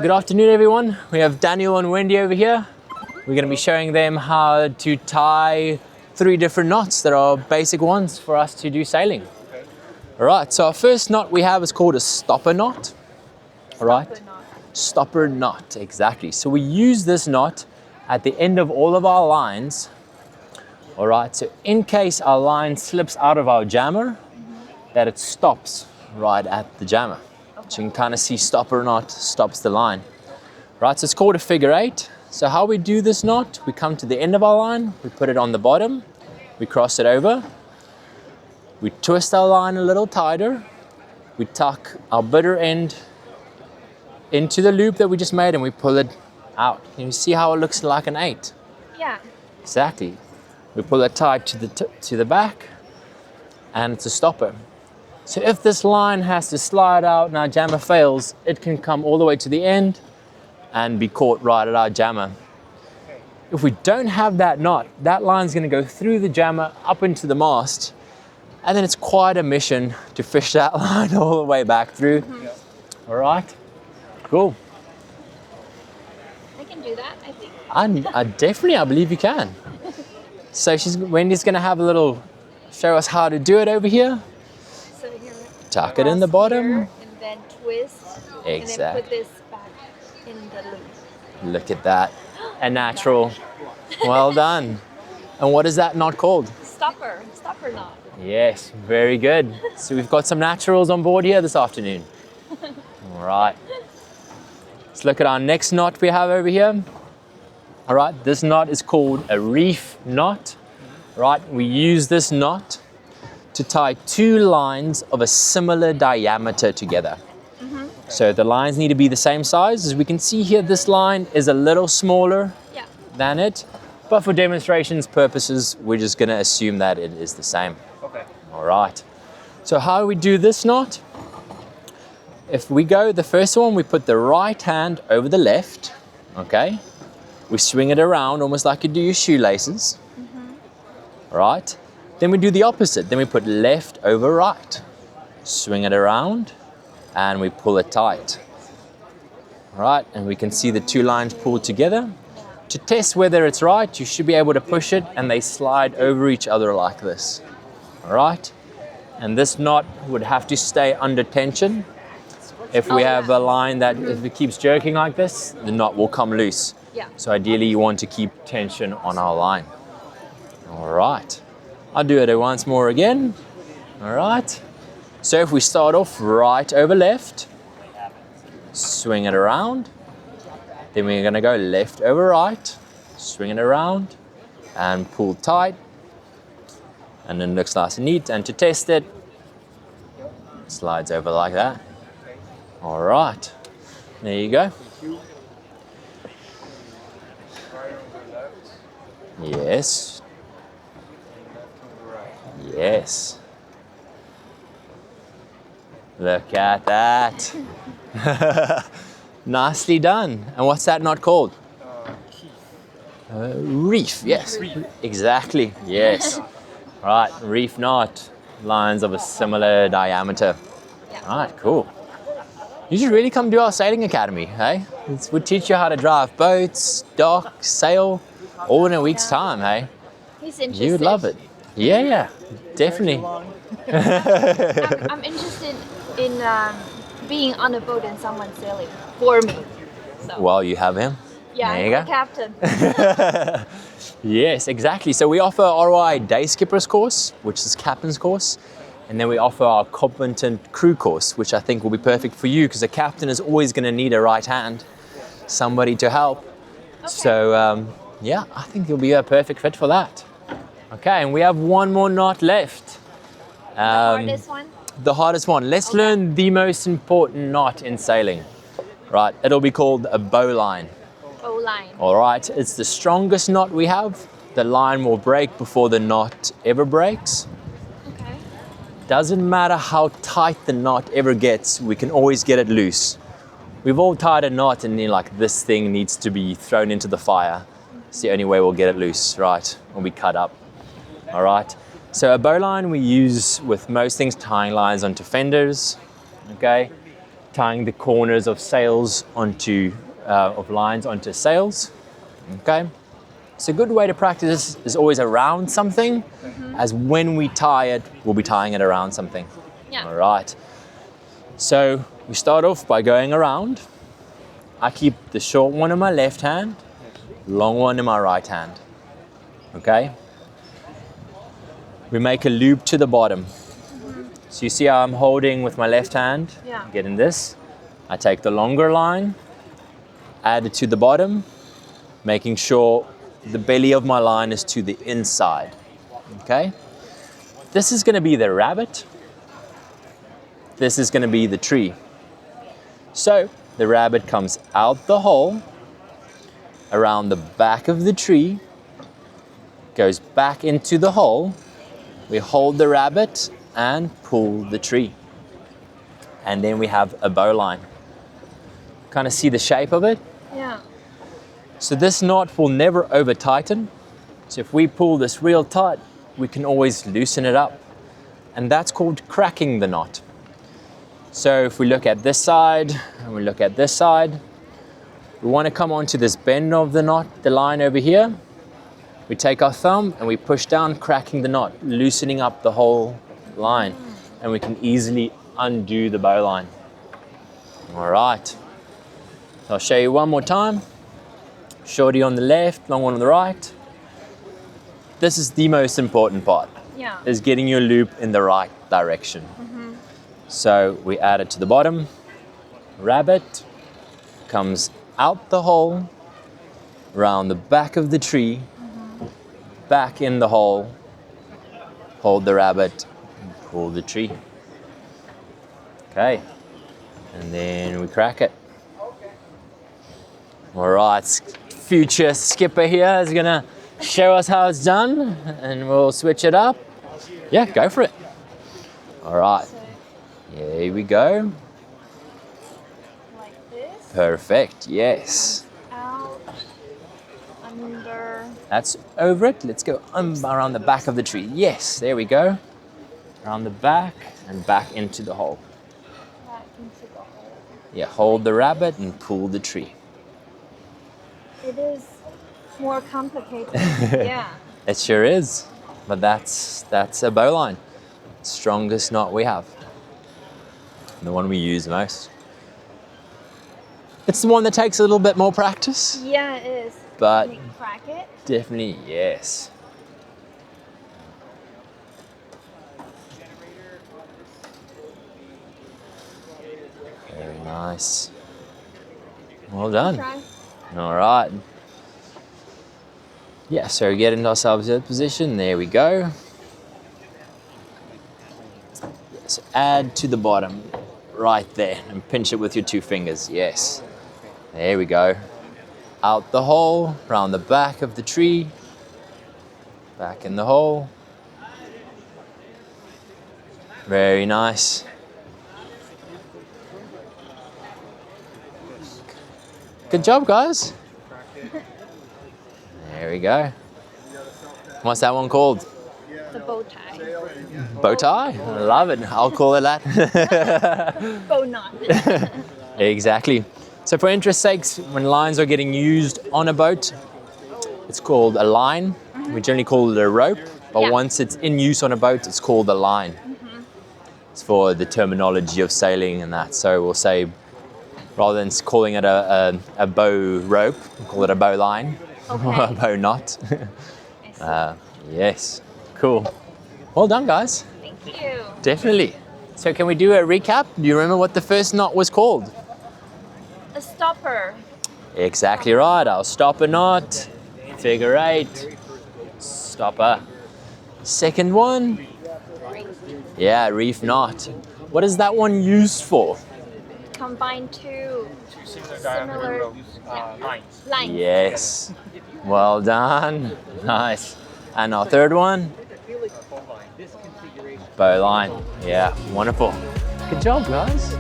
Good afternoon, everyone. We have Daniel and Wendy over here. We're going to be showing them how to tie 3 different knots that are basic ones for us to do sailing. All right, so our first knot we have is called a stopper knot. All right, stopper knot, exactly. So we use this knot at the end of all of our lines. All right, so in case our line slips out of our jammer, that it stops right at the jammer. So you can kind of see stopper knot stops the line. Right, so it's called a figure 8. So how we do this knot, we come to the end of our line, we put it on the bottom, we cross it over, we twist our line a little tighter, we tuck our bitter end into the loop that we just made and we pull it out. Can you see how it looks like an 8? Yeah. Exactly. We pull it tight to the back and it's a stopper. So if this line has to slide out and our jammer fails, it can come all the way to the end and be caught right at our jammer. If we don't have that knot, that line's going to go through the jammer up into the mast, and then it's quite a mission to fish that line all the way back through. All right, cool. I can do that, I think. I believe you can. So Wendy's going to have a little show us how to do it over here. So here, Tuck it in the bottom. here, and then twist. Exactly. And then put this back in the loop. Look at that. A natural. Well done. And what is that knot called? Stopper knot. Yes, very good. So we've got some naturals on board here this afternoon. All right. Let's look at our next knot we have over here. All right, this knot is called a reef knot. Right, we use this knot to tie 2 lines of a similar diameter together. So the lines need to be the same size. As we can see here, this line is a little smaller than it, but for demonstrations purposes, we're just going to assume that it is the same. Okay. All right. So how do we do this knot? If we go, the first one, we put the right hand over the left, okay? We swing it around almost like you do your shoelaces. All right. Then we do the opposite. Then we put left over right. Swing it around and we pull it tight. All right, and we can see the 2 lines pulled together. To test whether it's right, you should be able to push it and they slide over each other like this. All right, and this knot would have to stay under tension. If we have a line that if it keeps jerking like this, the knot will come loose. Yeah. So ideally you want to keep tension on our line. All right, I'll do it once more again. All right, so if we start off right over left, swing it around, then we're gonna go left over right, swing it around and pull tight, and then it looks nice and neat. And to test it, slides over like that. All right, there you go. Yes. Yes. Look at that. Nicely done. And what's that knot called? Reef, yes. Reef. Exactly, yes. Right, reef knot. Lines of a similar diameter. Right, cool. You should really come to our sailing academy, hey? We'll teach you how to drive boats, dock, sail, all in a week's time, hey? He's interested. You'd love it. Yeah, definitely. I'm interested in being on a boat and someone sailing for me. So. Well, you have him. Yeah, there you I'm go. the captain. Yes, exactly. So we offer ROI Day Skippers course, which is captain's course. And then we offer our competent crew course, which I think will be perfect for you because a captain is always going to need a right hand, somebody to help. Okay. So yeah, I think you'll be a perfect fit for that. Okay, and we have one more knot left. The hardest one? The hardest one. Let's learn the most important knot in sailing. Right, it'll be called a bowline. Bowline. All right, it's the strongest knot we have. The line will break before the knot ever breaks. Okay. Doesn't matter how tight the knot ever gets, we can always get it loose. We've all tied a knot and you're like, this thing needs to be thrown into the fire. It's the only way we'll get it loose, right? Or be cut up. All right. So a bowline we use with most things, tying lines onto fenders, okay? tying the corners of sails onto, of lines onto sails, okay? So a good way to practice is always around something, as when we tie it, we'll be tying it around something. Yeah. All right. So we start off by going around. I keep the short one in my left hand, long one in my right hand, okay? We make a loop to the bottom. So you see how I'm holding with my left hand? Yeah. Getting this. I take the longer line, add it to the bottom, making sure the belly of my line is to the inside, okay? This is gonna be the rabbit. This is gonna be the tree. So the rabbit comes out the hole, around the back of the tree, goes back into the hole. We hold the rabbit and pull the tree. And then we have a bowline. Kind of see the shape of it? Yeah. So this knot will never over tighten. So if we pull this real tight, we can always loosen it up. And that's called cracking the knot. So if we look at this side and we look at this side, we want to come onto this bend of the knot, the line over here. We take our thumb and we push down, cracking the knot, loosening up the whole line. And we can easily undo the bowline. All right. So I'll show you one more time. Shorty on the left, long one on the right. This is the most important part, Yeah. is getting your loop in the right direction. So we add it to the bottom. Rabbit comes out the hole, around the back of the tree, back in the hole, hold the rabbit, pull the tree. Okay, and then we crack it. All right, future skipper here is gonna show us how it's done, and we'll switch it up. Yeah, go for it. All right, here we go. Like this. Perfect, yes. Out. Under. That's over it. Let's go around the back of the tree. Yes, there we go. Around the back and back into the hole. Back into the hole. Yeah, hold the rabbit and pull the tree. It is more complicated. Yeah. It sure is, but that's a bowline. Strongest knot we have. And the one we use most. It's the one that takes a little bit more practice, Yeah, it is. but Can you crack it? definitely yes. Very nice. Well done. Try. All right. Yeah, so getting ourselves in position. There we go. So add to the bottom, right there, and pinch it with your two fingers. Yes. There we go. Out the hole, around the back of the tree, back in the hole. Very nice. Good job, guys. There we go. What's that one called? The bow tie. Bow tie? I love it. I'll call it that. Bow knot. Exactly. So for interest sakes, when lines are getting used on a boat, it's called a line. We generally call it a rope, but Yeah. once it's in use on a boat, it's called a line. It's for the terminology of sailing and that. So we'll say, rather than calling it a bow rope, we'll call it a bow line or a Okay. bow knot. I see. Yes, cool. Well done, guys. Thank you. Definitely. So can we do a recap? Do you remember what the first knot was called? A stopper. Exactly right. Our stopper knot, figure eight, stopper. Second one, yeah, reef knot. What is that one used for? Combine two similar lines. Yes. Well done. Nice. And our third one? Bowline. Yeah, wonderful. Good job, guys.